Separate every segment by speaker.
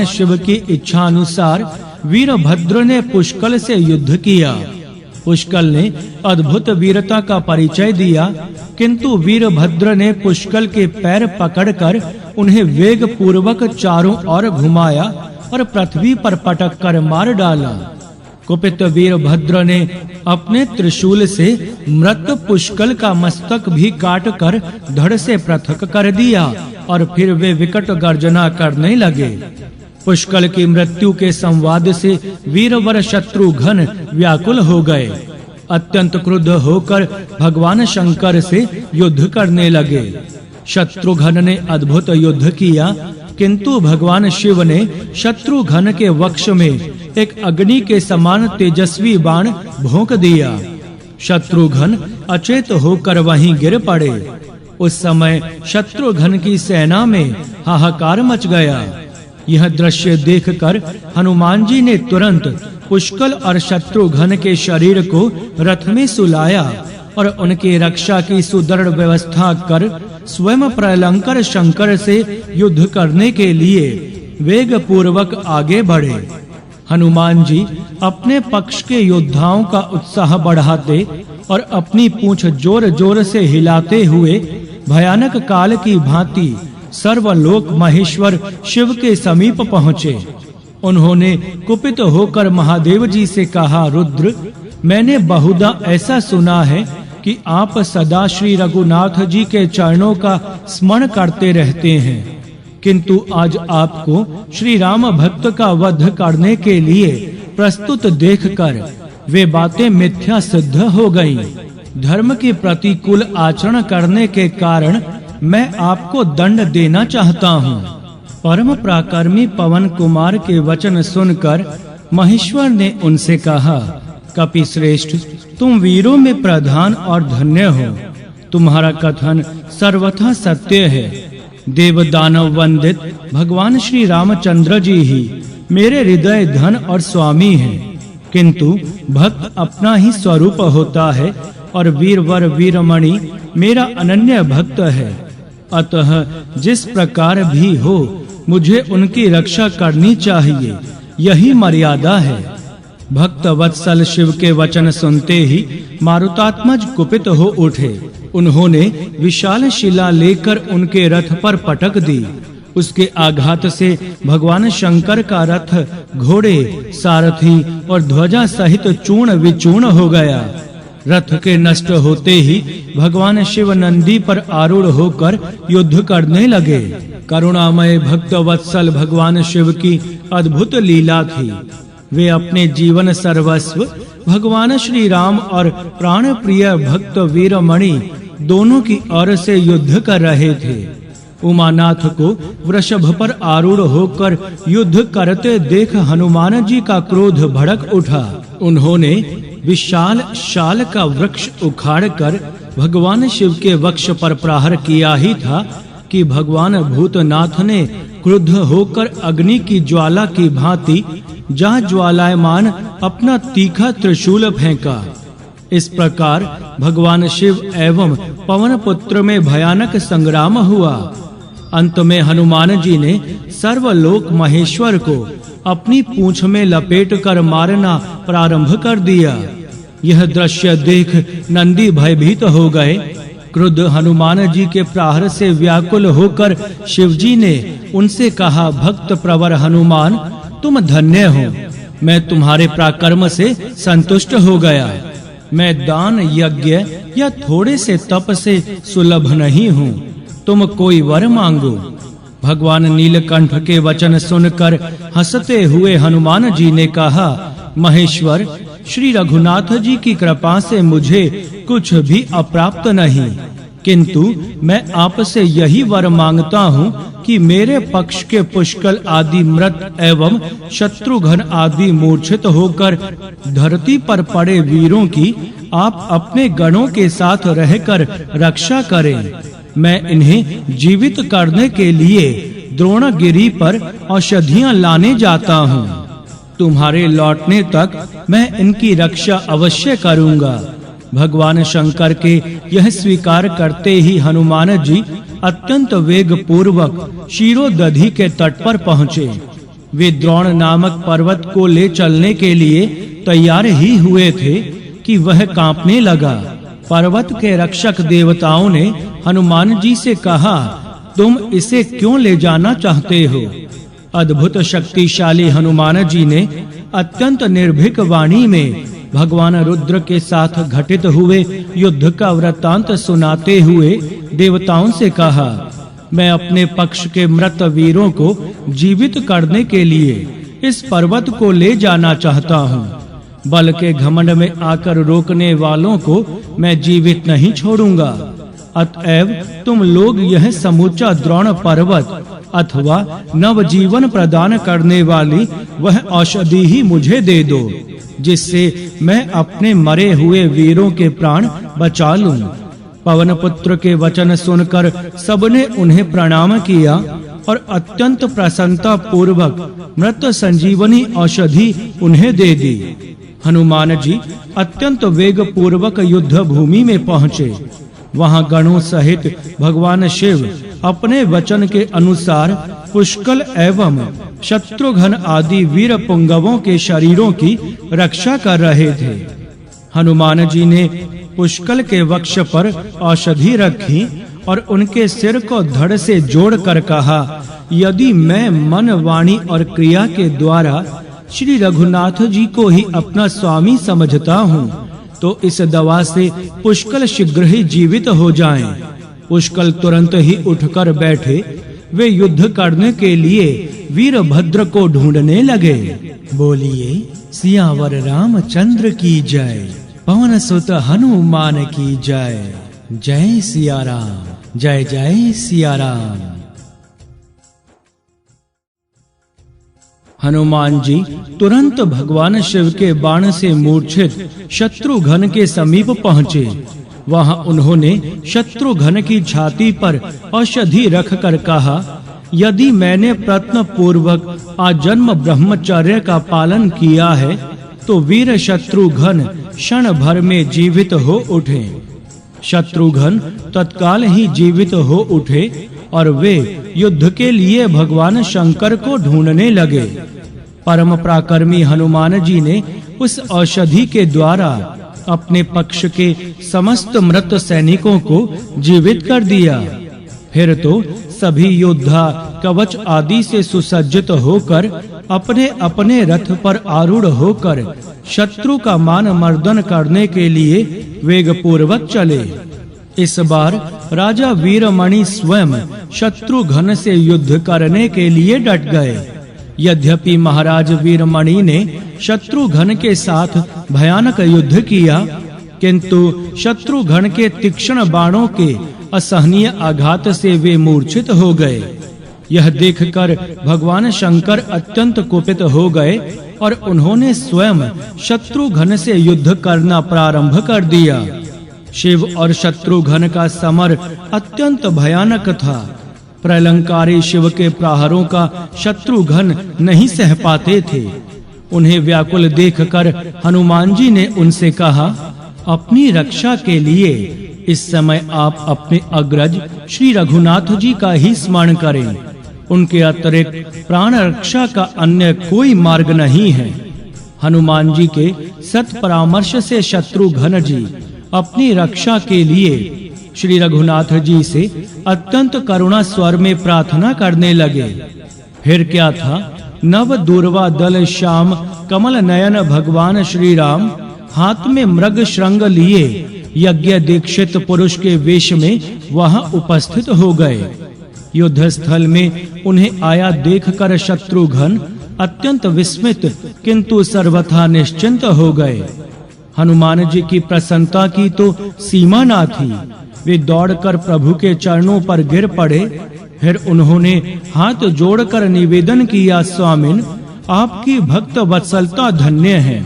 Speaker 1: शिव की इच्छा अनुसार वीरभद्र ने पुष्कल से युद्ध किया। पुष्कल ने अद्भुत वीरता का परिचय दिया, किंतु वीरभद्र ने पुष्कल के पैर पकड़कर उन्हें वेग पूर्वक चारों ओर घुमाया और पृथ्वी पर पटक कर मार डाला। कुपित वीरभद्र ने अपने त्रिशूल से मृत पुष्कल का मस्तक भी काटकर धड़ से पृथक कर दिया और फिर वे विकट गर्जना करने लगे। पुष्कल की मृत्यु के संवाद से वीरवर शत्रुघ्न व्याकुल हो गए। अत्यंत क्रुद्ध होकर भगवान शंकर से युद्ध करने लगे। शत्रुघ्न ने अद्भुत युद्ध किया, किंतु भगवान शिव ने शत्रुघ्न के वक्ष में एक अग्नि के समान तेजस्वी बाण भोंक दिया। शत्रुघ्न अचेत होकर वहीं गिर पड़े। उस समय शत्रुघ्न की सेना में हाहाकार मच गया। यह दृश्य देखकर हनुमान जी ने तुरंत पुष्कल और शत्रुघ्न के शरीर को रथ में सुलाया और उनकी रक्षा की सुदृढ़ व्यवस्था कर स्वयं प्रलंकर शंकर से युद्ध करने के लिए वेग पूर्वक आगे बढ़े। हनुमान जी अपने पक्ष के योद्धाओं का उत्साह बढ़ाते और अपनी पूंछ जोर जोर से हिलाते हुए भयानक काल की भांति सर्वलोक महेश्वर शिव के समीप पहुँचे। उन्होंने कुपित होकर महादेव जी से कहा, रुद्र, मैंने बहुधा ऐसा सुना है कि आप सदा श्री रघुनाथ जी के चरणों का स्मरण करते रहते हैं, किंतु आज आपको श्री राम भक्त का वध करने के लिए प्रस्तुत देखकर वे बातें मिथ्या सिद्ध हो गईं। धर्म के प्रतिकूल आचरण करने के कारण मैं आपको दंड देना चाहता हूँ। परम पराक्रमी पवन कुमार के वचन सुनकर महेश्वर ने उनसे कहा, कपि श्रेष्ठ, तुम वीरों में प्रधान और धन्य हो। तुम्हारा कथन सर्वथा सत्य है। देव दानव वंदित भगवान श्री रामचंद्र जी ही मेरे हृदय धन और स्वामी हैं, किंतु भक्त अपना ही स्वरूप होता है और वीरवर वीरमणि मेरा अनन्य भक्त है। अतः जिस प्रकार भी हो मुझे उनकी रक्षा करनी चाहिए, यही मर्यादा है। भक्त वत्सल शिव के वचन सुनते ही मारुतात्मज कुपित हो उठे। उन्होंने विशाल शिला लेकर उनके रथ पर पटक दी। उसके आघात से भगवान शंकर का रथ घोड़े, सारथी और ध्वजा सहित चूर्ण विचूर्ण हो गया। रथ के नष्ट होते ही भगवान शिव नंदी पर आरूढ़ होकर युद्ध करने लगे। करुणामय भक्त वत्सल भगवान शिव की अद्भुत लीला थी। वे अपने जीवन सर्वस्व भगवान श्री राम और प्राण प्रिय भक्त वीरमणि दोनों की ओर से युद्ध कर रहे थे। उमानाथ को वृषभ पर आरूढ़ होकर युद्ध करते देख हनुमान जी का क्रोध भड़क उठा। उन्होंने विशाल शाल का वृक्ष उखाड़कर भगवान शिव के वक्ष पर प्रहार किया ही था कि भगवान भूतनाथ ने क्रुद्ध होकर अग्नि की ज्वाला की भांति जहाँ ज्वालायमान अपना तीखा त्रिशूल फेंका। इस प्रकार भगवान शिव एवं पवन पुत्र में भयानक संग्राम हुआ। अंत में हनुमान जी ने सर्वलोक महेश्वर को अपनी पूंछ में लपेटकर मारना प्रारंभ कर दिया। यह दृश्य देख नंदी भयभीत हो गए। क्रुद्ध हनुमान जी के प्रहार से व्याकुल होकर शिवजी ने उनसे कहा, भक्त प्रवर हनुमान, तुम धन्य हो। मैं तुम्हारे पराक्रम से संतुष्ट हो गया। मैं दान यज्ञ या थोड़े से तप से सुलभ नहीं हूँ। तुम कोई वर मांगो। भगवान नीलकंठ के वचन सुनकर हंसते हुए हनुमान जी ने कहा, महेश्वर, श्री रघुनाथ जी की कृपा से मुझे कुछ भी अप्राप्त नहीं, किंतु मैं आपसे यही वर मांगता हूँ कि मेरे पक्ष के पुष्कल आदि मृत एवं शत्रुघ्न आदि मूर्छित होकर धरती पर पड़े वीरों की आप अपने गणों के साथ रहकर रक्षा करें। मैं इन्हें जीवित करने के लिए द्रोणगिरी पर औषधियां लाने जाता हूँ। तुम्हारे लौटने तक मैं इनकी रक्षा अवश्य करूँगा। भगवान शंकर के यह स्वीकार करते ही हनुमान जी अत्यंत वेग पूर्वक क्षीरोदधि के तट पर पहुँचे। वे द्रोण नामक पर्वत को ले चलने के लिए तैयार ही हुए थे कि वह कांपने लगा। पर्वत के रक्षक देवताओं ने हनुमान जी से कहा, तुम इसे क्यों ले जाना चाहते हो? अद्भुत शक्तिशाली हनुमान जी ने अत्यंत निर्भीक वाणी में भगवान रुद्र के साथ घटित हुए युद्ध का वृत्तांत सुनाते हुए देवताओं से कहा, मैं अपने पक्ष के मृत वीरों को जीवित करने के लिए इस पर्वत को ले जाना चाहता हूँ। बल के घमंड में आकर रोकने वालों को मैं जीवित नहीं छोड़ूंगा। अतएव तुम लोग यह समूचा द्रोण पर्वत अथवा नवजीवन प्रदान करने वाली वह औषधि ही मुझे दे दो, जिससे मैं अपने मरे हुए वीरों के प्राण बचा लूं। पवन पुत्र के वचन सुनकर सबने उन्हें प्रणाम किया और अत्यंत प्रसन्नता पूर्वक मृत संजीवनी औषधि उन्हें दे दी। हनुमान जी अत्यंत वेग पूर्वक युद्ध भूमि में पहुँचे। वहां गणों सहित भगवान शिव अपने वचन के अनुसार पुष्कल एवं शत्रुघ्न आदि वीर पुंगवों के शरीरों की रक्षा कर रहे थे। हनुमान जी ने पुष्कल के वक्ष पर औषधि रखी और उनके सिर को धड़ से जोड़कर कहा, यदि मैं मन, वाणी और क्रिया के द्वारा श्री रघुनाथ जी को ही अपना स्वामी समझता हूँ, तो इस दवा से पुष्कल शीघ्र ही जीवित हो जाएं। पुष्कल तुरंत ही उठकर बैठे। वे युद्ध करने के लिए वीरभद्र को ढूंढने लगे। बोलिए सियावर रामचंद्र की जय, पवन सुत हनुमान की जय। जय सिया राम, जय जय सिया राम। हनुमान जी तुरंत भगवान शिव के बाण से मूर्छित शत्रुघ्न के समीप पहुँचे। वहां उन्होंने शत्रुघ्न की छाती पर औषधि रखकर कहा, यदि मैंने प्रयत्न पूर्वक आजन्म ब्रह्मचर्य का पालन किया है, तो वीर शत्रुघ्न क्षण भर में जीवित हो उठे। शत्रुघ्न तत्काल ही जीवित हो उठे और वे युद्ध के लिए भगवान शंकर को ढूंढने लगे। परम पराक्रमी हनुमान जी ने उस औषधि के द्वारा अपने पक्ष के समस्त मृत सैनिकों को जीवित कर दिया। फिर तो सभी योद्धा कवच आदि से सुसज्जित होकर अपने अपने रथ पर आरूढ़ होकर शत्रु का मान मर्दन करने के लिए वेग पूर्वक चले। इस बार राजा वीरमणि स्वयं शत्रुघ्न से युद्ध करने के लिए डट गए। यद्यपि महाराज वीरमणि ने शत्रुघ्न के साथ भयानक युद्ध किया, किंतु शत्रुघ्न के तीक्ष्ण बाणों के असहनीय आघात से वे मूर्छित हो गए। यह देखकर भगवान शंकर अत्यंत कुपित हो गए और उन्होंने स्वयं शत्रुघ्न से युद्ध करना प्रारंभ कर दिया। शिव और शत्रुघ्न का समर अत्यंत भयानक था। प्रलंकारी शिव के प्रहारों का शत्रुघ्न नहीं सह पाते थे। उन्हें व्याकुल देखकर हनुमान जी ने उनसे कहा, अपनी रक्षा के लिए इस समय आप अपने अग्रज श्री रघुनाथ जी का ही स्मरण करें। उनके अतिरिक्त प्राण रक्षा का अन्य कोई मार्ग नहीं है। हनुमान जी के सत परामर्श से शत्रुघ्न जी अपनी रक्षा के लिए श्री रघुनाथ जी से अत्यंत करुणा स्वर में प्रार्थना करने लगे। फिर क्या था, नव दूर्वा दल श्याम कमल नयन भगवान श्री राम हाथ में मृग श्रृंग लिए यज्ञ दीक्षित पुरुष के वेश में वहां उपस्थित हो गए। युद्ध स्थल में उन्हें आया देखकर शत्रुघ्न अत्यंत विस्मित किंतु सर्वथा निश्चिंत हो गए। हनुमान जी की प्रसन्नता की तो सीमा ना थी। वे दौड़कर प्रभु के चरणों पर गिर पड़े। फिर उन्होंने हाथ जोड़कर निवेदन किया, स्वामिन, आपकी भक्त वत्सलता धन्य है।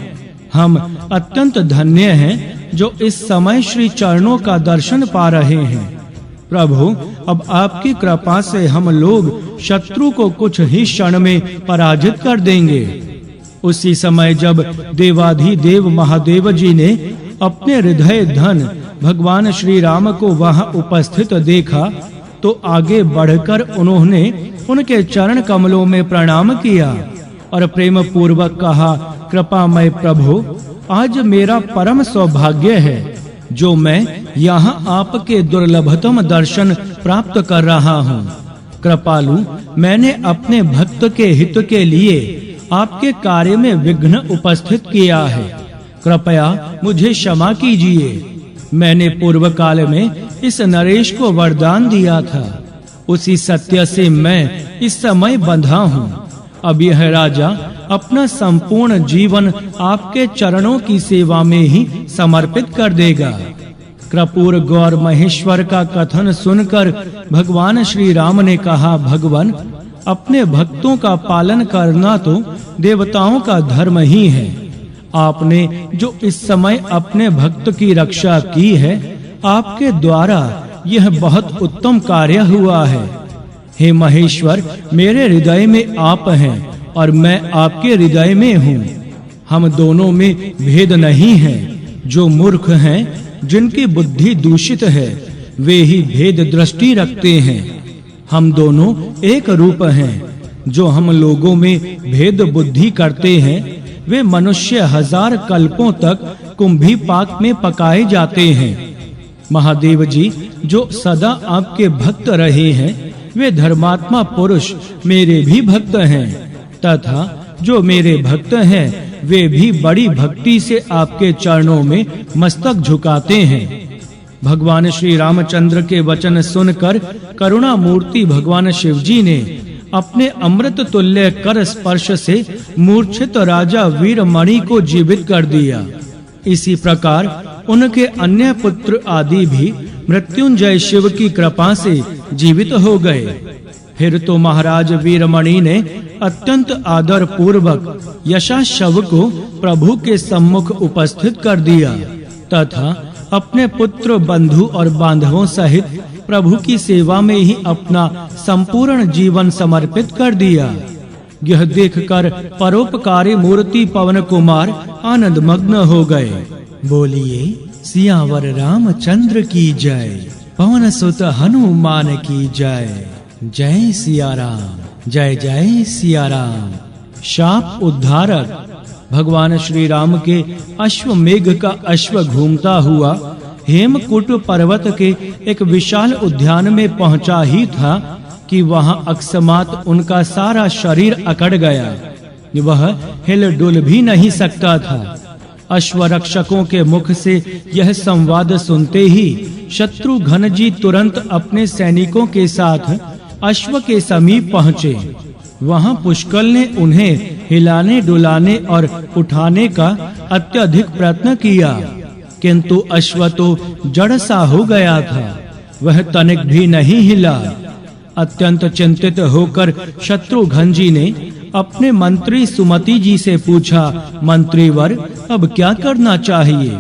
Speaker 1: हम अत्यंत धन्य हैं जो इस समय श्री चरणों का दर्शन पा रहे हैं। प्रभु, अब आपकी कृपा से हम लोग शत्रु को कुछ ही क्षण में पराजित कर देंगे। उसी समय जब देवाधिदेव महादेव जी ने अपने हृदय धन भगवान श्री राम को वहां उपस्थित देखा, तो आगे बढ़कर उन्होंने उनके चरण कमलों में प्रणाम किया और प्रेम पूर्वक कहा, कृपामय प्रभु, आज मेरा परम सौभाग्य है जो मैं यहाँ आपके दुर्लभतम दर्शन प्राप्त कर रहा हूँ। कृपालु, मैंने अपने भक्त के हित के लिए आपके कार्य में विघ्न उपस्थित किया है, कृपया मुझे क्षमा कीजिए। मैंने पूर्व काल में इस नरेश को वरदान दिया था, उसी सत्य से मैं इस समय बंधा हूँ। अब यह राजा अपना संपूर्ण जीवन आपके चरणों की सेवा में ही समर्पित कर देगा। कृपूर गौर महेश्वर का कथन सुनकर भगवान श्री राम ने कहा, भगवान, अपने भक्तों का पालन करना तो देवताओं का धर्म ही है। आपने जो इस समय अपने भक्त की रक्षा की है, आपके द्वारा यह बहुत उत्तम कार्य हुआ है। हे महेश्वर, मेरे हृदय में आप हैं और मैं आपके हृदय में हूँ। हम दोनों में भेद नहीं है। जो मूर्ख हैं, जिनकी बुद्धि दूषित है, वे ही भेद दृष्टि रखते हैं। हम दोनों एक रूप हैं। जो हम लोगों में भेद बुद्धि करते हैं, वे मनुष्य 1000 कल्पों तक कुंभी पाक में पकाए जाते हैं। महादेव जी, जो सदा आपके भक्त रहे हैं, वे धर्मात्मा पुरुष मेरे भी भक्त हैं, तथा जो मेरे भक्त हैं, वे भी बड़ी भक्ति से आपके चरणों में मस्तक झुकाते हैं। भगवान श्री रामचंद्र के वचन सुनकर करुणा मूर्ति भगवान शिव जी ने अपने अमृत तुल्य कर स्पर्श से मूर्छित राजा वीरमणि को जीवित कर दिया। इसी प्रकार उनके अन्य पुत्र आदि भी मृत्युंजय शिव की कृपा से जीवित हो गए। फिर तो महाराज वीरमणि ने अत्यंत आदर पूर्वक यशाशव को प्रभु के सम्मुख उपस्थित कर दिया तथा अपने पुत्र, बंधु और बांधवों सहित प्रभु की सेवा में ही अपना संपूर्ण जीवन समर्पित कर दिया। यह देखकर परोपकारी मूर्ति पवन कुमार आनंद मग्न हो गए। बोलिए सियावर रामचंद्र की जय, पवन सुत हनुमान की जय। जय सिया राम, जय जय सिया राम। शाप उद्धारक। भगवान श्री राम के अश्वमेघ का अश्व घूमता हुआ हेमकूट पर्वत के एक विशाल उद्यान में पहुंचा ही था कि वहां अकस्मात उनका सारा शरीर अकड़ गया। वह हिल-डुल भी नहीं सकता था। अश्वरक्षकों के मुख से यह संवाद सुनते ही शत्रुघ्न जी तुरंत अपने सैनिकों के साथ अश्व के समीप पहुँचे। वहां पुष्कल ने उन्हें हिलाने, डुलाने और उठाने का अत्यधिक प्रयत्न किया, किंतु अश्व तो जड़ सा हो गया था। वह तनिक भी नहीं हिला। अत्यंत चिंतित होकर शत्रुघ्न जी ने अपने मंत्री सुमति जी से पूछा, मंत्रीवर, अब क्या करना चाहिए?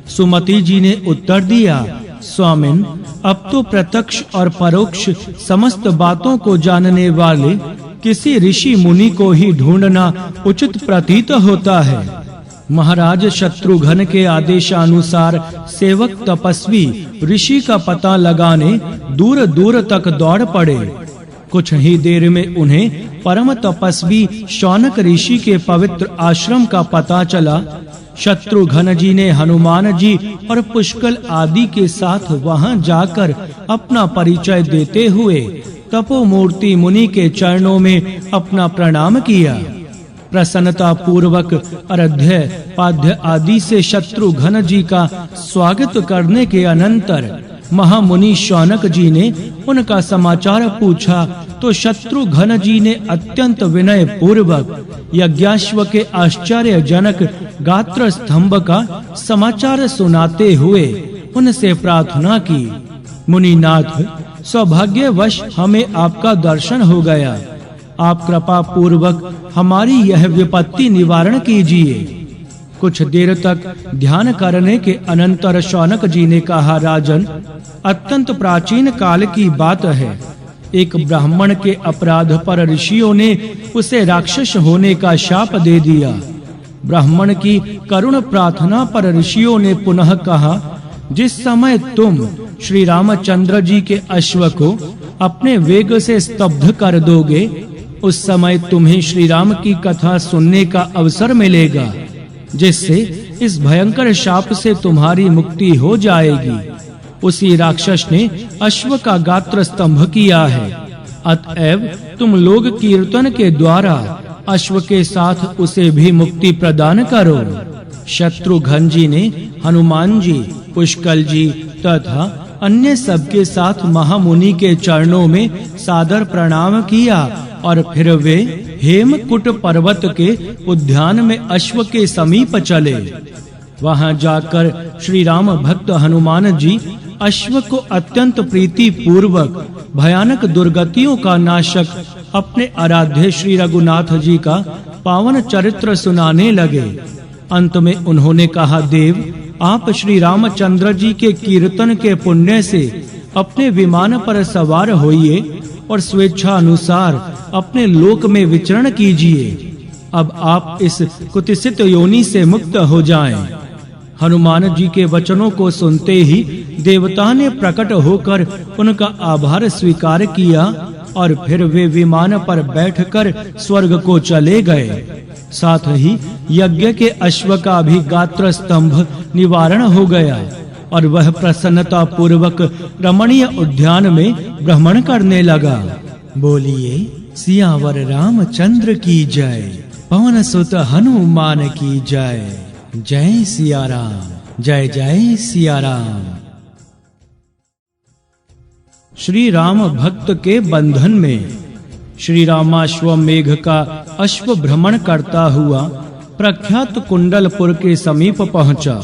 Speaker 1: सुमति जी ने उत्तर दिया, स्वामिन, अब तो प्रत्यक्ष और परोक्ष समस्त बातों को जानने वाले किसी ऋषि मुनि को ही ढूंढना उचित प्रतीत होता है। महाराज शत्रुघ्न के आदेशानुसार सेवक तपस्वी ऋषि का पता लगाने दूर दूर तक दौड़ पड़े। कुछ ही देर में उन्हें परम तपस्वी शौनक ऋषि के पवित्र आश्रम का पता चला। शत्रुघ्न जी ने हनुमान जी और पुष्कल आदि के साथ वहां जाकर अपना परिचय देते हुए तपोमूर्ति मुनि के चरणों में अपना प्रणाम किया। प्रसन्नता पूर्वक अर्घ्य पाद्य आदि से शत्रुघ्न जी का स्वागत करने के अनंतर महामुनि शौनक जी ने उनका समाचार पूछा तो शत्रुघ्न जी ने अत्यंत विनय पूर्वक यज्ञाश्व के आश्चर्यजनक गात्र स्तंभ का समाचार सुनाते हुए उनसे प्रार्थना की, मुनिनाथ, सौभाग्यवश हमें आपका दर्शन हो गया। आप कृपा पूर्वक हमारी यह विपत्ति निवारण कीजिए। कुछ देर तक ध्यान करने के अनंतर शौनक जी ने कहा, राजन, अत्यंत प्राचीन काल की बात है। एक ब्राह्मण के अपराध पर ऋषियों ने उसे राक्षस होने का शाप दे दिया। ब्राह्मण की करुण प्रार्थना पर ऋषियों ने पुनः कहा, जिस समय तुम श्री रामचंद्र जी के अश्व को अपने वेग से स्तब्ध कर दोगे, उस समय तुम्हें श्री राम की कथा सुनने का अवसर मिलेगा, जिससे इस भयंकर शाप से तुम्हारी मुक्ति हो जाएगी। उसी राक्षस ने अश्व का गात्र स्तंभ किया है, अतएव तुम लोग कीर्तन के द्वारा अश्व के साथ उसे भी मुक्ति प्रदान करो। शत्रुघ्न जी ने हनुमान जी, पुष्कल जी तथा अन्य सबके साथ महामुनि के चरणों में सादर प्रणाम किया और फिर वे हेमकुट पर्वत के उद्यान में अश्व के समीप चले। वहां जाकर श्री राम भक्त हनुमान जी अश्व को अत्यंत प्रीति पूर्वक भयानक दुर्गतियों का नाशक अपने आराध्य श्री रघुनाथ जी का पावन चरित्र सुनाने लगे। अंत में उन्होंने कहा, देव, आप श्री रामचंद्र जी के कीर्तन के पुण्य से अपने विमान पर सवार होइए और स्वेच्छा अनुसार अपने लोक में विचरण कीजिए। अब आप इस कुत्सित योनि से मुक्त हो जाएं। हनुमान जी के वचनों को सुनते ही देवता ने प्रकट होकर उनका आभार स्वीकार किया और फिर वे विमान पर बैठकर स्वर्ग को चले गए। साथ ही यज्ञ के अश्व का भी गात्र स्तंभ निवारण हो गया और वह प्रसन्नता पूर्वक रमणीय उद्यान में भ्रमण करने लगा। बोलिए सियावर रामचंद्र की जय, पवन सुत हनुमान की जय। जय सिया राम, जय जय सिया राम। श्री राम भक्त के बंधन में श्री रामाश्वमेघ का अश्व भ्रमण करता हुआ प्रख्यात कुंडलपुर के समीप पहुंचा।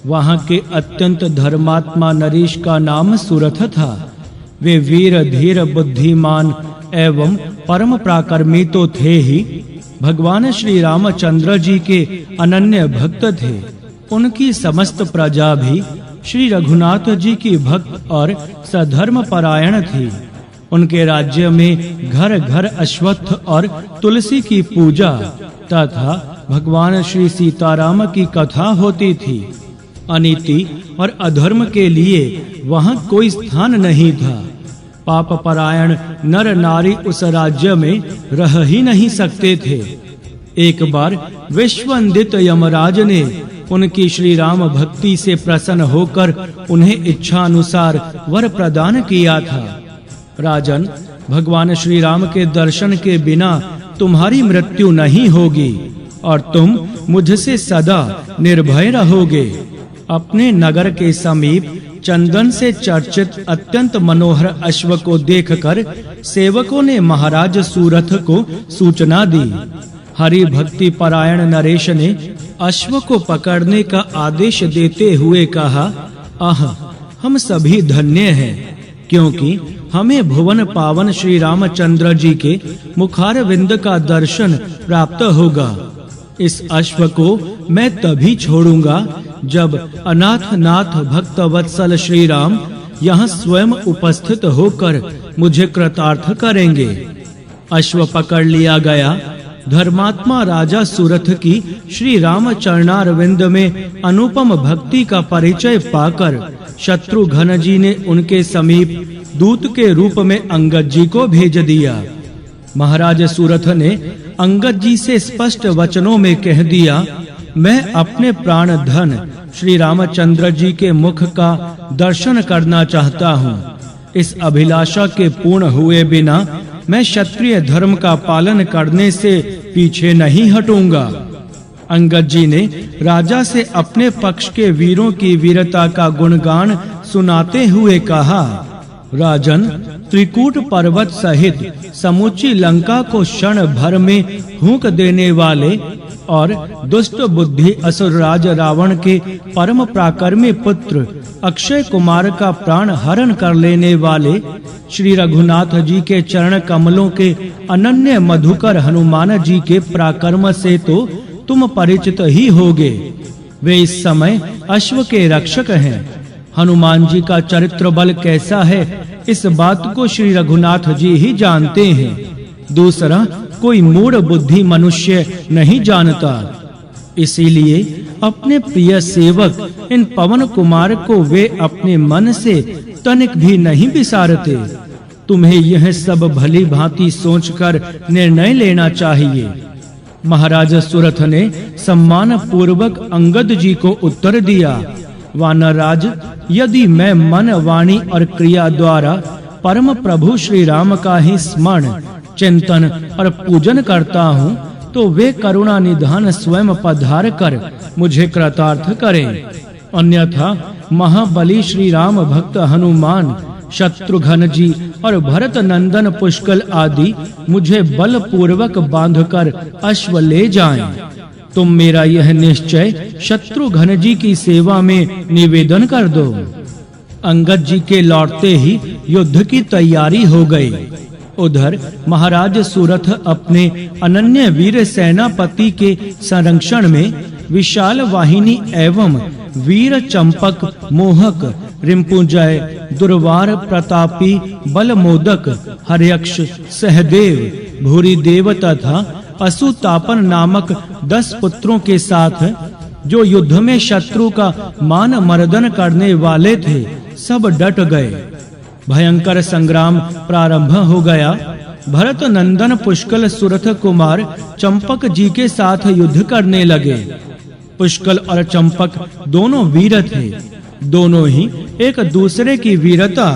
Speaker 1: वहां के अत्यंत धर्मात्मा नरेश का नाम सुरथ था। वे वीर धीर बुद्धिमान एवं परम पराक्रमी तो थे ही, भगवान श्री रामचंद्र जी के अनन्य भक्त थे। उनकी समस्त प्रजा भी श्री रघुनाथ जी की भक्त और सधर्म परायण थी। उनके राज्य में घर घर अश्वत्थ और तुलसी की पूजा तथा भगवान श्री सीताराम की कथा होती थी। अनीति और अधर्म के लिए वहां कोई स्थान नहीं था। पाप परायण नर नारी उस राज्य में रह ही नहीं सकते थे। एक बार विश्ववंदित यमराज ने उनकी श्री राम भक्ति से प्रसन्न होकर उन्हें इच्छा अनुसार वर प्रदान किया था। राजन, भगवान श्री राम के दर्शन के बिना तुम्हारी मृत्यु नहीं होगी और तुम मुझसे सदा निर्भय रहोगे। अपने नगर के समीप चंदन से चर्चित अत्यंत मनोहर अश्व को देखकर सेवकों ने महाराज सूरथ को सूचना दी। हरि भक्ति परायण नरेश ने अश्व को पकड़ने का आदेश देते हुए कहा, आह, हम सभी धन्य हैं, क्योंकि हमें भुवन पावन श्री रामचंद्र जी के मुखारविंद का दर्शन प्राप्त होगा। इस अश्व को मैं तभी छोड़ूंगा जब अनाथ नाथ भक्त वत्सल श्री राम यहाँ स्वयं उपस्थित होकर मुझे कृतार्थ करेंगे। अश्व पकड़ लिया गया। धर्मात्मा राजा सुरथ की श्री राम चरणारविंद में अनुपम भक्ति का परिचय पाकर शत्रुघ्न जी ने उनके समीप दूत के रूप में अंगद जी को भेज दिया। महाराज सुरथ ने अंगद जी से स्पष्ट वचनों में कह दिया, मैं अपने प्राण धन श्री रामचंद्र जी के मुख का दर्शन करना चाहता हूँ। इस अभिलाषा के पूर्ण हुए बिना मैं क्षत्रिय धर्म का पालन करने से पीछे नहीं हटूंगा। अंगद जी ने राजा से अपने पक्ष के वीरों की वीरता का गुणगान सुनाते हुए कहा, राजन, त्रिकूट पर्वत सहित समूची लंका को क्षण भर में फूंक देने वाले और दुष्ट बुद्धि असुरराज रावण के परम पराक्रमी पुत्र अक्षय कुमार का प्राण हरण कर लेने वाले श्री रघुनाथ जी के चरण कमलों के अनन्य मधुकर हनुमान जी के पराक्रम से तो तुम परिचित ही होगे। वे इस समय अश्व के रक्षक हैं। हनुमान जी का चरित्र बल कैसा है, इस बात को श्री रघुनाथ जी ही जानते हैं। दूसरा कोई मूढ़ बुद्धि मनुष्य नहीं जानता। इसीलिए अपने प्रिय सेवक इन पवन कुमार को वे अपने मन से तनिक भी नहीं बिसारते। तुम्हें यह सब भली भांति सोचकर निर्णय लेना चाहिए। महाराज सुरथ ने सम्मान पूर्वक अंगद जी को उत्तर दिया, वानरराज, यदि मैं मन, वाणी और क्रिया द्वारा परम प्रभु श्री राम का ही स्मरण, चिंतन और पूजन करता हूँ, तो वे करुणा निधान स्वयं पधार कर मुझे कृतार्थ करें। अन्यथा महाबली श्री राम भक्त हनुमान, शत्रुघ्न जी और भरत नंदन पुष्कल आदि मुझे बल पूर्वक बांधकर अश्व ले जाएं। तुम मेरा यह निश्चय शत्रुघ्न जी की सेवा में निवेदन कर दो। अंगद जी के लौटते ही युद्ध की तैयारी हो गई। उधर महाराज सुरथ अपने अनन्य वीर सेनापति के संरक्षण में विशाल वाहिनी एवं वीर चंपक, मोहक, रिपुंजय, दुर्वार, प्रतापी, बलमोदक, हर्यक्ष, सहदेव, भूरिदेव तथा असुतापन नामक 10 पुत्रों के साथ जो युद्ध में शत्रु का मान मर्दन करने वाले थे, सब डट गए। भयंकर संग्राम प्रारंभ हो गया। भरत नंदन पुष्कल सुरथ कुमार चंपक जी के साथ युद्ध करने लगे। पुष्कल और चंपक दोनों वीर थे। दोनों ही एक दूसरे की वीरता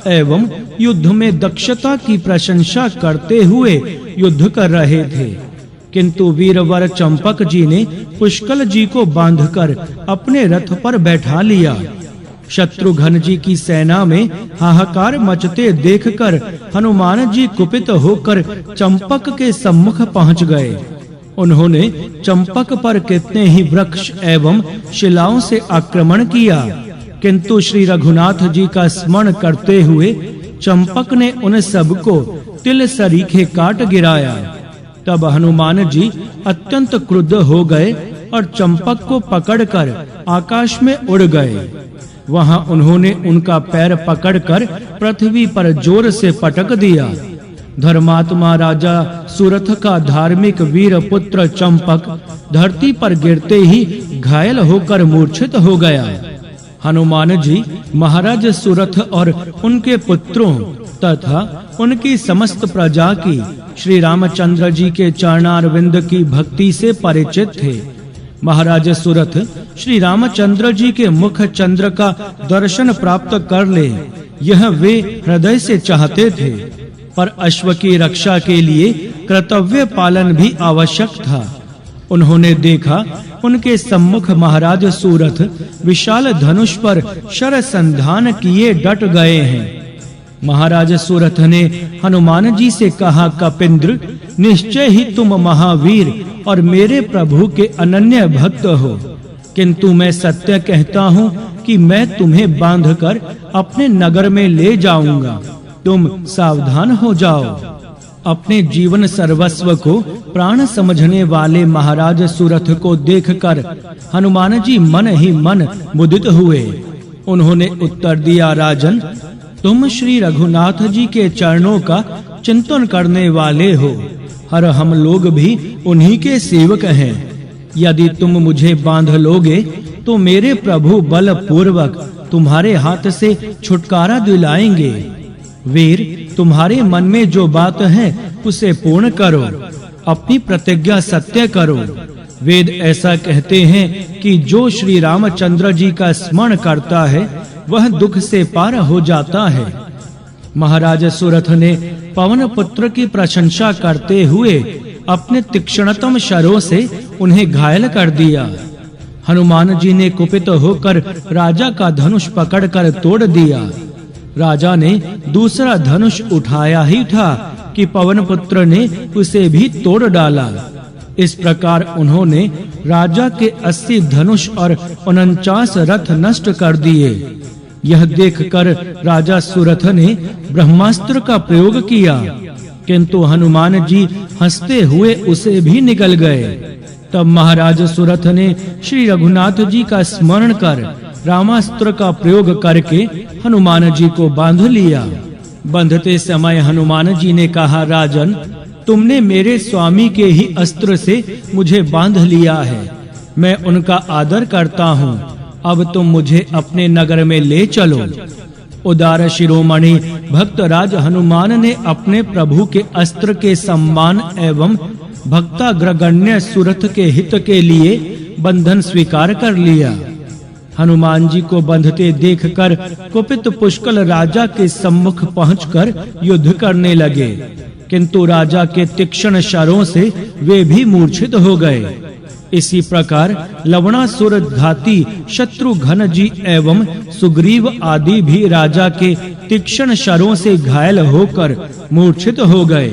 Speaker 1: एवं युद्ध में दक्षता की प्रशंसा करते हुए युद्ध कर रहे थे, किंतु वीरवर चंपक जी ने पुष्कल जी को बांधकर अपने रथ पर बैठा लिया। शत्रुघ्न जी की सेना में हाहाकार मचते देखकर हनुमान जी कुपित होकर चंपक के सम्मुख पहुंच गए। उन्होंने चंपक पर कितने ही वृक्ष एवं शिलाओं से आक्रमण किया, किंतु श्री रघुनाथ जी का स्मरण करते हुए चंपक ने उन सबको तिल सरीखे काट गिराया। तब हनुमान जी अत्यंत क्रुद्ध हो गए और चंपक को पकड़कर आकाश में उड़ गए। वहां उन्होंने उनका पैर पकड़कर पृथ्वी पर जोर से पटक दिया। धर्मात्मा राजा सुरथ का धार्मिक वीर पुत्र चंपक धरती पर गिरते ही घायल होकर मूर्छित हो गया। हनुमान जी महाराज सुरथ और उनके पुत्रों तथा उनकी समस्त प्रजा की श्री रामचंद्र जी के चरणारविंद की भक्ति से परिचित थे। महाराज सुरथ श्री रामचंद्र जी के मुख चंद्र का दर्शन प्राप्त कर ले, यह वे हृदय से चाहते थे, पर अश्व की रक्षा के लिए कर्तव्य पालन भी आवश्यक था। उन्होंने देखा उनके सम्मुख महाराज सुरथ विशाल धनुष पर शरसंधान किए डट गए हैं। महाराज सुरथ ने हनुमान जी से कहा, कपिंद्र, निश्चय ही तुम महावीर और मेरे प्रभु के अनन्य भक्त हो, किंतु मैं सत्य कहता हूँ कि मैं तुम्हें बांधकर अपने नगर में ले जाऊंगा। तुम सावधान हो जाओ। अपने जीवन सर्वस्व को प्राण समझने वाले महाराज सुरथ को देखकर हनुमान जी मन ही मन मुदित हुए। उन्होंने उत्तर दिया, राजन, तुम श्री रघुनाथ जी के चरणों का चिंतन करने वाले हो और हम लोग भी उन्हीं के सेवक हैं। यदि तुम मुझे बांध लोगे तो मेरे प्रभु बल पूर्वक तुम्हारे हाथ से छुटकारा दिलाएंगे। वीर, तुम्हारे मन में जो बात है उसे पूर्ण करो, अपनी प्रतिज्ञा सत्य करो। वेद ऐसा कहते हैं कि जो श्री रामचंद्र जी का स्मरण करता है वह दुख से पार हो जाता है। महाराज सुरथ ने पवन पुत्र की प्रशंसा करते हुए अपने तीक्ष्णतम शरों से उन्हें घायल कर दिया। हनुमान जी ने कुपित होकर राजा का धनुष पकड़कर तोड़ दिया। राजा ने दूसरा धनुष उठाया ही था कि पवन पुत्र ने उसे भी तोड़ डाला। इस प्रकार उन्होंने राजा के 80 धनुष और 49 रथ नष्ट कर दिए। यह देखकर राजा सुरथ ने ब्रह्मास्त्र का प्रयोग किया, किंतु हनुमान जी हंसते हुए उसे भी निकल गए। तब महाराज सुरथ ने श्री रघुनाथ जी का स्मरण कर रामास्त्र का प्रयोग करके हनुमान जी को बांध लिया। बंधते समय हनुमान जी ने कहा, राजन, तुमने मेरे स्वामी के ही अस्त्र से मुझे बांध लिया है। मैं उनका आदर करता हूँ। अब तुम मुझे अपने नगर में ले चलो। उदार शिरोमणि भक्त राज हनुमान ने अपने प्रभु के अस्त्र के सम्मान एवं भक्ताग्रगण्य सुरथ के हित के लिए बंधन स्वीकार कर लिया। हनुमान जी को बंधते देखकर कुपित पुष्कल राजा के सम्मुख पहुंचकर युद्ध करने लगे, किंतु राजा के तीक्ष्ण शरों से वे भी मूर्छित हो गए। इसी प्रकार लवणासुर घाती शत्रुघ्न जी एवं सुग्रीव आदि भी राजा के तीक्ष्ण शरों से घायल होकर मूर्छित हो गए।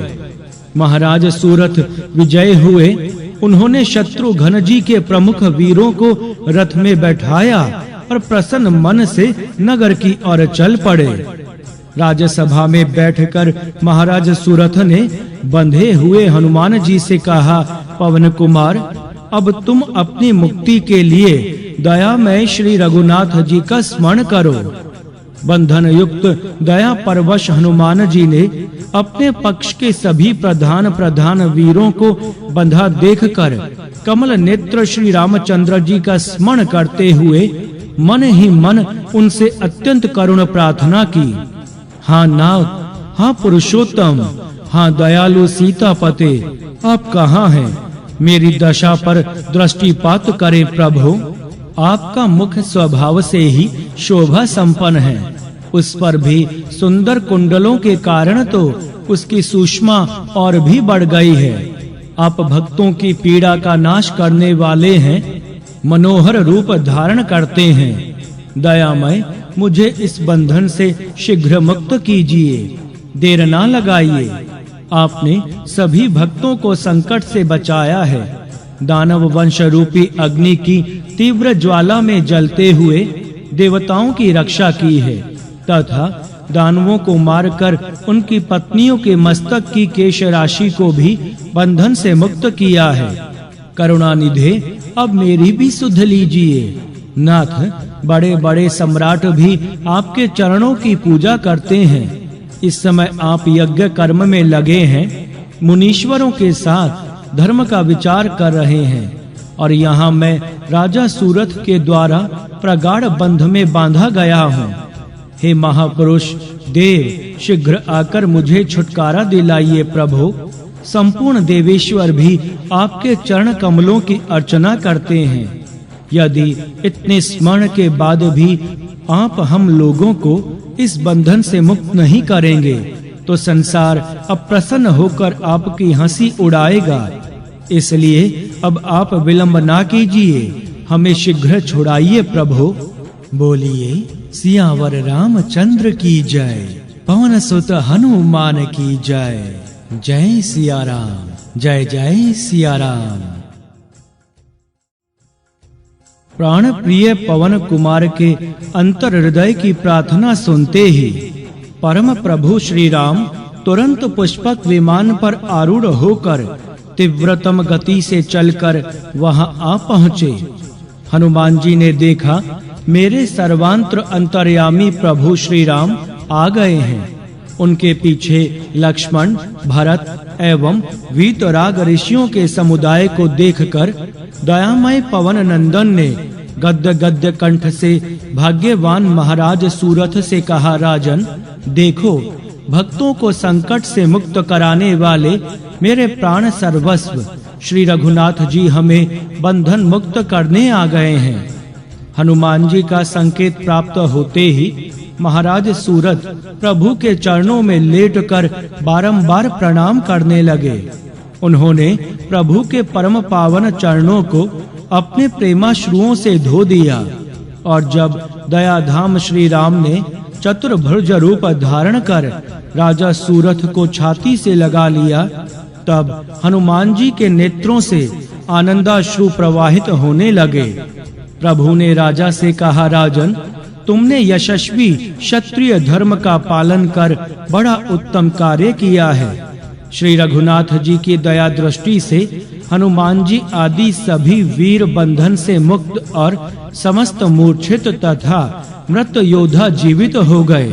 Speaker 1: महाराज सूरथ विजय हुए। उन्होंने शत्रुघ्न जी के प्रमुख वीरों को रथ में बैठाया और प्रसन्न मन से नगर की ओर चल पड़े। राजसभा में बैठकर महाराज सूरथ ने बंधे हुए हनुमान जी से कहा, पवन कुमार, अब तुम अपनी मुक्ति के लिए दयामय श्री रघुनाथ जी का स्मरण करो। बंधन युक्त दया परवश हनुमान जी ने अपने पक्ष के सभी प्रधान वीरों को बंधा देखकर कमल नेत्र श्री रामचंद्र जी का स्मरण करते हुए मन ही मन उनसे अत्यंत करुण प्रार्थना की। हाँ नाथ, हाँ पुरुषोत्तम, हाँ दयालु सीतापते, आप कहाँ हैं? मेरी दशा पर दृष्टिपात करें प्रभु। आपका मुख स्वभाव से ही शोभा संपन्न है, उस पर भी सुंदर कुंडलों के कारण तो उसकी सूक्ष्मा और भी बढ़ गई है। आप भक्तों की पीड़ा का नाश करने वाले हैं, मनोहर रूप धारण करते हैं। दयामय, मुझे इस बंधन से शीघ्र मुक्त कीजिए, देर ना लगाइए। आपने सभी भक्तों को संकट से बचाया है। दानव वंश रूपी अग्नि की तीव्र ज्वाला में जलते हुए देवताओं की रक्षा की है तथा दानवों को मारकर उनकी पत्नियों के मस्तक की केश राशि को भी बंधन से मुक्त किया है। करुणानिधे, अब मेरी भी सुध लीजिए। नाथ, बड़े-बड़े सम्राट भी आपके चरणों की पूजा करते हैं। इस समय आप यज्ञ कर्म में लगे हैं, मुनीश्वरों के साथ धर्म का विचार कर रहे हैं, और यहाँ मैं राजा सूरथ के द्वारा प्रगाढ़ बंध में बांधा गया हूँ। हे महापुरुष देव, शीघ्र आकर मुझे छुटकारा दिलाइए प्रभु। संपूर्ण देवेश्वर भी आपके चरण कमलों की अर्चना करते हैं। यदि इतने स्मरण के बाद भी आप हम लोगों को इस बंधन से मुक्त नहीं करेंगे तो संसार अप्रसन्न होकर आपकी हंसी उड़ाएगा। इसलिए अब आप विलंब ना कीजिए, हमें शीघ्र छुड़ाइए प्रभु। बोलिए सियावर रामचंद्र की जय, पवन सुत हनुमान की जय। जय सिया राम, जय जय सिया राम। प्राण प्रिय पवन कुमार के अंतर हृदय की प्रार्थना सुनते ही परम प्रभु श्री राम तुरंत पुष्पक विमान पर आरूढ़ होकर तीव्रतम गति से चलकर वहां आ पहुँचे। हनुमान जी ने देखा मेरे सर्वांतर अंतर्यामी प्रभु श्री राम आ गए हैं। उनके पीछे लक्ष्मण, भरत एवं वीतराग ऋषियों के समुदाय को देखकर दयामय पवन नंदन ने गद्य गद्य कंठ से भाग्यवान महाराज सूरथ से कहा, राजन देखो, भक्तों को संकट से मुक्त कराने वाले मेरे प्राण सर्वस्व श्री रघुनाथ जी हमें बंधन मुक्त करने आ गए हैं। हनुमान जी का संकेत प्राप्त होते ही महाराज सूरथ प्रभु के चरणों में लेटकर बारंबार प्रणाम करने लगे। उन्होंने प्रभु के परम पावन चरणों को अपने प्रेमाश्रुओं से धो दिया और जब दयाधाम श्री राम ने चतुर्भुज रूप धारण कर राजा सूरथ को छाती से लगा लिया, तब हनुमान जी के नेत्रों से आनंदाश्रु प्रवाहित होने लगे। प्रभु ने राजा से कहा, राजन तुमने यशस्वी क्षत्रिय धर्म का पालन कर बड़ा उत्तम कार्य किया है। श्री रघुनाथ जी की दया दृष्टि से हनुमान जी आदि सभी वीर बंधन से मुक्त और समस्त मूर्छित तथा मृत योद्धा जीवित हो गए।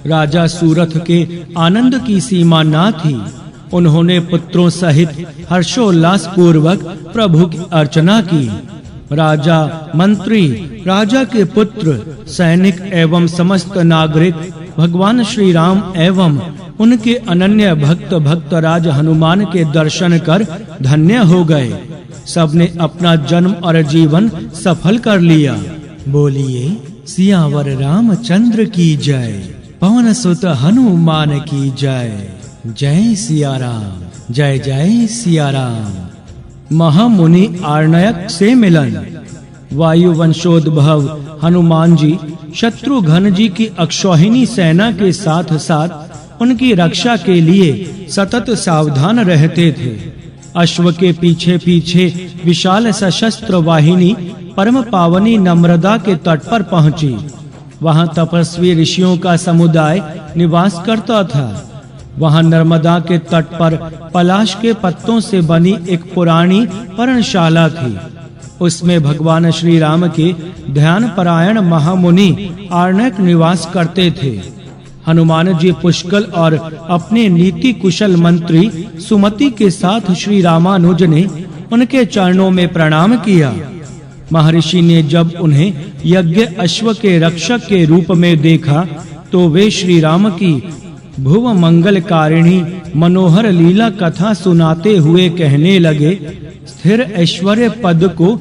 Speaker 1: राजा सूरथ के आनंद की सीमा न थी। उन्होंने पुत्रों सहित हर्षोल्लास पूर्वक प्रभु की अर्चना की। राजा, मंत्री, राजा के पुत्र सैनिक एवं समस्त नागरिक भगवान श्री राम एवं उनके अनन्य भक्त राज हनुमान के दर्शन कर धन्य हो गए। सबने अपना जन्म और जीवन सफल कर लिया। बोलिए सियावर रामचंद्र की जय, पवन सुत हनुमान की जय। जय सिया राम, जय जय सिया राम। महामुनि आर्णयक से मिलन। वायु वंशोद्भव हनुमान जी शत्रुघ्न जी की अक्षौहिणी सेना के साथ साथ उनकी रक्षा के लिए सतत सावधान रहते थे। अश्व के पीछे पीछे विशाल सशस्त्र वाहिनी परम पावनी नम्रता के तट पर पहुंची। वहां तपस्वी ऋषियों का समुदाय निवास करता था। वहां नर्मदा के तट पर पलाश के पत्तों से बनी एक पुरानी पर्णशाला थी। उसमें भगवान श्री राम के ध्यान परायण महामुनि आर्णक निवास करते थे। हनुमान जी पुष्कल और अपने नीति कुशल मंत्री सुमति के साथ श्री रामानुज ने उनके चरणों में प्रणाम किया। महर्षि ने जब उन्हें यज्ञ अश्व के रक्षक के रूप में देखा तो वे श्री राम की भुव मंगलकारिणी मनोहर लीला कथा सुनाते हुए कहने लगे, स्थिर ऐश्वर्य पद को